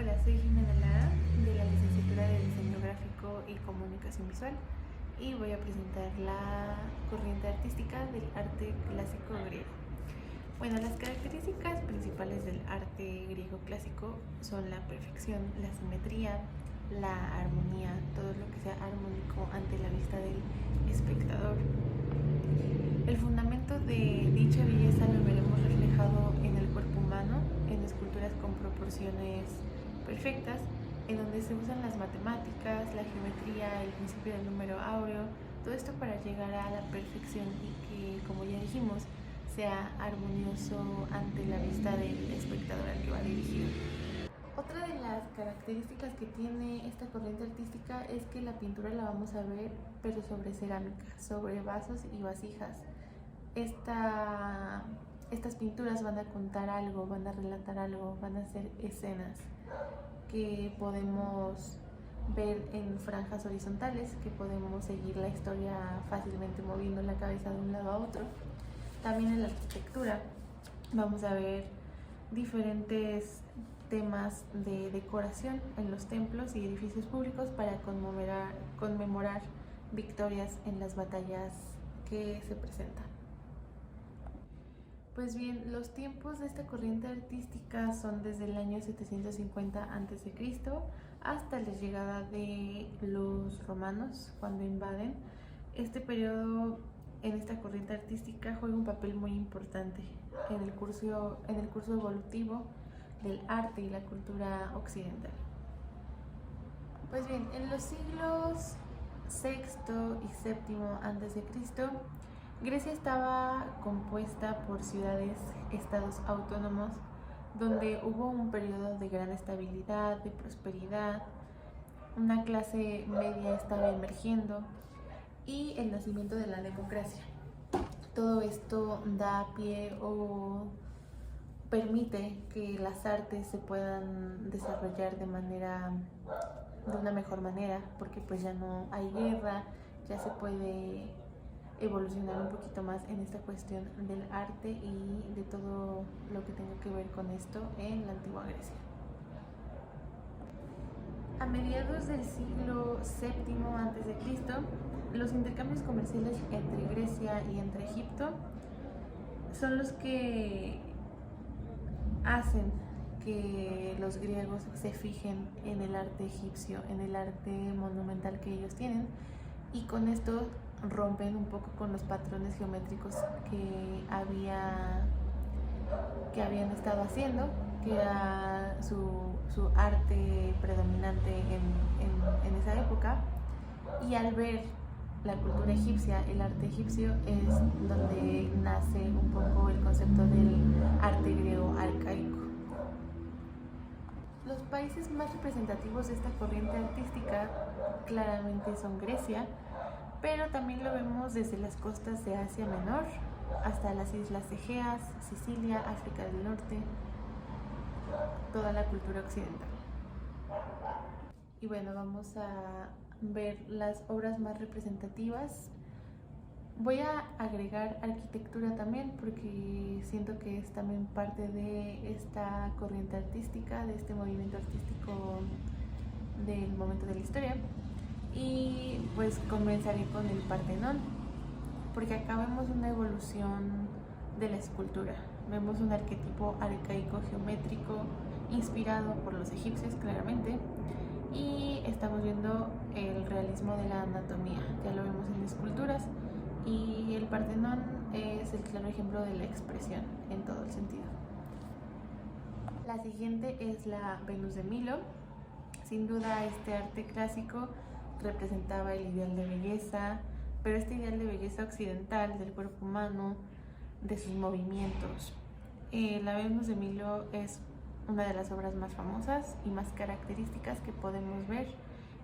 Hola, soy Jimena Lara, de la licenciatura de Diseño Gráfico y Comunicación Visual, y voy a presentar la corriente artística del arte clásico griego. Bueno, las características principales del arte griego clásico son la perfección, la simetría, la armonía, todo lo que sea armónico ante la vista del espectador. El fundamento de dicha belleza lo veremos reflejado en el cuerpo humano, en esculturas con proporciones perfectas, en donde se usan las matemáticas, la geometría, el principio del número áureo, todo esto para llegar a la perfección y que, como ya dijimos, sea armonioso ante la vista del espectador al que va dirigido. Otra de las características que tiene esta corriente artística es que la pintura la vamos a ver, pero sobre cerámica, sobre vasos y vasijas. Estas pinturas van a contar algo, van a relatar algo, van a ser escenas que podemos ver en franjas horizontales, que podemos seguir la historia fácilmente moviendo la cabeza de un lado a otro. También en la arquitectura vamos a ver diferentes temas de decoración en los templos y edificios públicos para conmemorar victorias en las batallas que se presentan. Pues bien, los tiempos de esta corriente artística son desde el año 750 a.C. hasta la llegada de los romanos cuando invaden. Este periodo en esta corriente artística juega un papel muy importante en el curso evolutivo del arte y la cultura occidental. Pues bien, en los siglos VI y VII a.C., Grecia estaba compuesta por ciudades, estados autónomos, donde hubo un periodo de gran estabilidad, de prosperidad, una clase media estaba emergiendo y el nacimiento de la democracia. Todo esto da pie o permite que las artes se puedan desarrollar de una mejor manera, porque pues ya no hay guerra, ya se puede evolucionar un poquito más en esta cuestión del arte y de todo lo que tenga que ver con esto en la antigua Grecia. A mediados del siglo VII a.C., los intercambios comerciales entre Grecia y entre Egipto son los que hacen que los griegos se fijen en el arte egipcio, en el arte monumental que ellos tienen, y con esto rompen un poco con los patrones geométricos que habían estado haciendo, que era su arte predominante en esa época. Y al ver la cultura egipcia, el arte egipcio, es donde nace un poco el concepto del arte griego arcaico. Los países más representativos de esta corriente artística claramente son Grecia, pero también lo vemos desde las costas de Asia Menor hasta las islas Egeas, Sicilia, África del Norte, toda la cultura occidental. Y bueno, vamos a ver las obras más representativas. Voy a agregar arquitectura también porque siento que es también parte de esta corriente artística, de este movimiento artístico del momento de la historia. Y pues comenzaré con el Partenón, porque acá vemos una evolución de la escultura. Vemos un arquetipo arcaico geométrico inspirado por los egipcios claramente, y estamos viendo el realismo de la anatomía, ya lo vemos en esculturas, y el Partenón es el claro ejemplo de la expresión en todo el sentido. La siguiente es la Venus de Milo. Sin duda este arte clásico representaba el ideal de belleza, pero este ideal de belleza occidental del cuerpo humano, de sus movimientos. La Venus de Milo es una de las obras más famosas y más características que podemos ver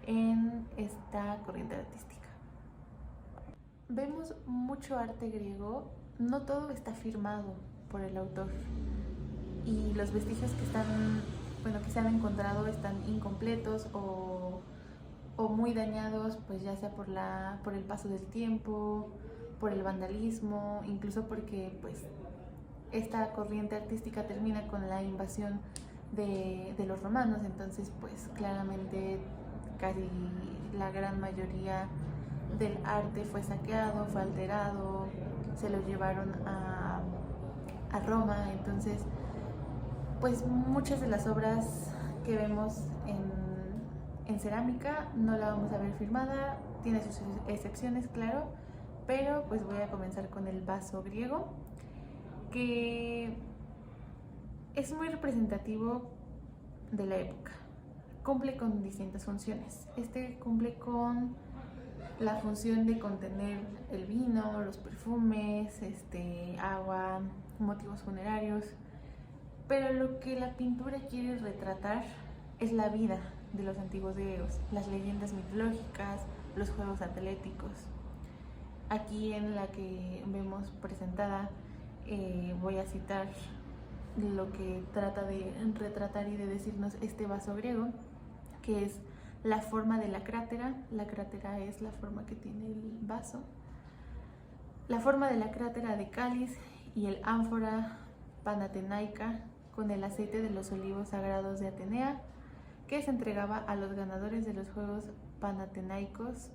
en esta corriente artística. Vemos mucho arte griego, no todo está firmado por el autor, y los vestigios que se han encontrado están incompletos o muy dañados, pues ya sea por el paso del tiempo, por el vandalismo, incluso porque pues esta corriente artística termina con la invasión de los romanos. Entonces pues claramente casi la gran mayoría del arte fue saqueado, fue alterado, se lo llevaron a Roma. Entonces pues muchas de las obras que vemos en cerámica no la vamos a ver firmada, tiene sus excepciones, claro, pero pues voy a comenzar con el vaso griego, que es muy representativo de la época. Cumple con distintas funciones. Este cumple con la función de contener el vino, los perfumes, agua, motivos funerarios, pero lo que la pintura quiere retratar es la vida de los antiguos griegos, las leyendas mitológicas, los juegos atléticos. Aquí en la que vemos presentada voy a citar lo que trata de retratar y de decirnos este vaso griego, que es la forma de la crátera. La crátera es la forma que tiene el vaso. La forma de la crátera de cáliz y el ánfora panatenaica con el aceite de los olivos sagrados de Atenea, que se entregaba a los ganadores de los Juegos Panatenaicos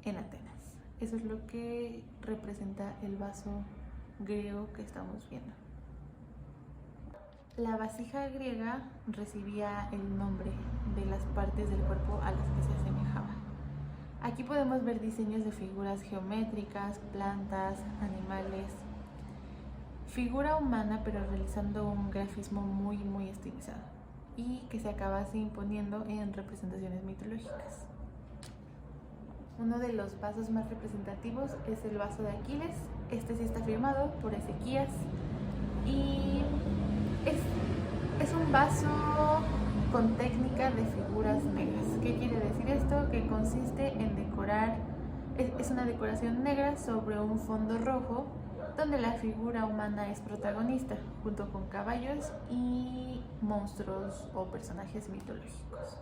en Atenas. Eso es lo que representa el vaso griego que estamos viendo. La vasija griega recibía el nombre de las partes del cuerpo a las que se asemejaba. Aquí podemos ver diseños de figuras geométricas, plantas, animales, figura humana, pero realizando un grafismo muy estilizado y que se acabase imponiendo en representaciones mitológicas. Uno de los vasos más representativos es el vaso de Aquiles. Este sí está firmado por Ezequías y es un vaso con técnica de figuras negras. ¿Qué quiere decir esto? Que consiste en decorar, es una decoración negra sobre un fondo rojo, donde la figura humana es protagonista, junto con caballos y monstruos o personajes mitológicos.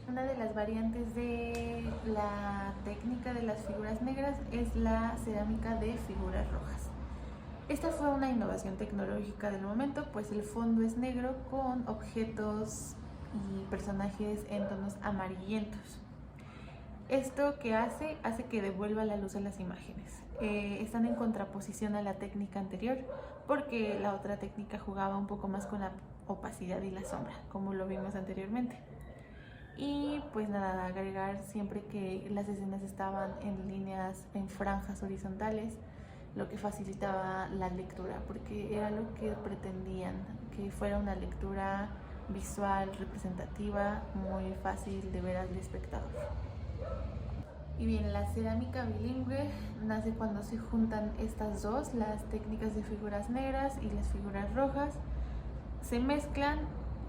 Una de las variantes de la técnica de las figuras negras es la cerámica de figuras rojas. Esta fue una innovación tecnológica del momento, pues el fondo es negro con objetos y personajes en tonos amarillentos. Esto que hace que devuelva la luz a las imágenes. Están en contraposición a la técnica anterior, porque la otra técnica jugaba un poco más con la opacidad y la sombra, como lo vimos anteriormente. Y pues nada, agregar siempre que las escenas estaban en líneas, en franjas horizontales, lo que facilitaba la lectura, porque era lo que pretendían, que fuera una lectura visual, representativa, muy fácil de ver al espectador. Y bien, la cerámica bilingüe nace cuando se juntan estas dos, las técnicas de figuras negras y las figuras rojas, se mezclan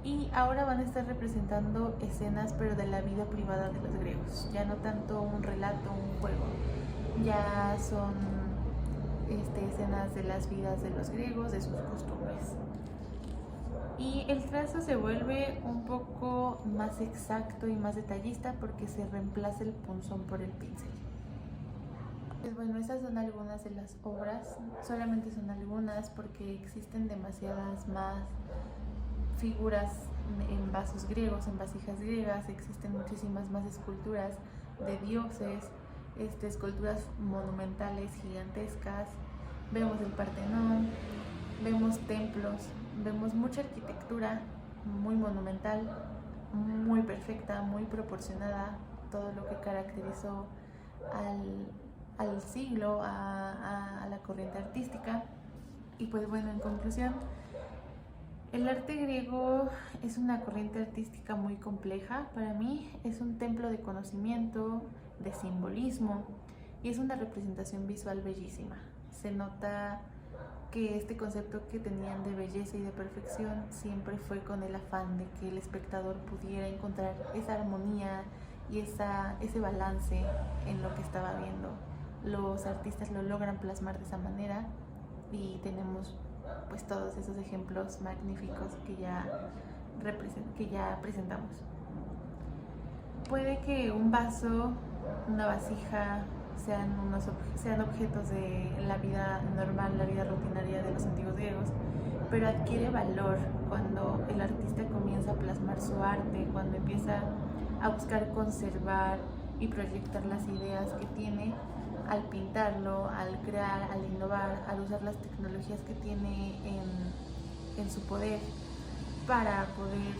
y ahora van a estar representando escenas, pero de la vida privada de los griegos, ya no tanto un relato, un juego, ya son escenas de las vidas de los griegos, de sus costumbres. Y el trazo se vuelve un poco más exacto y más detallista porque se reemplaza el punzón por el pincel. Pues bueno, esas son algunas de las obras, solamente son algunas porque existen demasiadas más figuras en vasos griegos, en vasijas griegas, existen muchísimas más esculturas de dioses, esculturas monumentales gigantescas, vemos el Partenón, vemos templos, vemos mucha arquitectura muy monumental, muy perfecta, muy proporcionada, todo lo que caracterizó al siglo, a la corriente artística. Y pues bueno, en conclusión, el arte griego es una corriente artística muy compleja para mí, es un templo de conocimiento, de simbolismo y es una representación visual bellísima. Se nota que este concepto que tenían de belleza y de perfección siempre fue con el afán de que el espectador pudiera encontrar esa armonía y ese balance en lo que estaba viendo. Los artistas lo logran plasmar de esa manera y tenemos pues todos esos ejemplos magníficos que ya presentamos. Puede que un vaso, una vasija, sean objetos de la vida normal, la vida rutinaria de los antiguos griegos, pero adquiere valor cuando el artista comienza a plasmar su arte, cuando empieza a buscar conservar y proyectar las ideas que tiene al pintarlo, al crear, al innovar, al usar las tecnologías que tiene en su poder para poder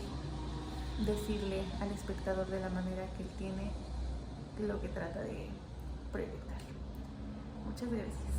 decirle al espectador de la manera que él tiene lo que trata de proyectar. Muchas gracias.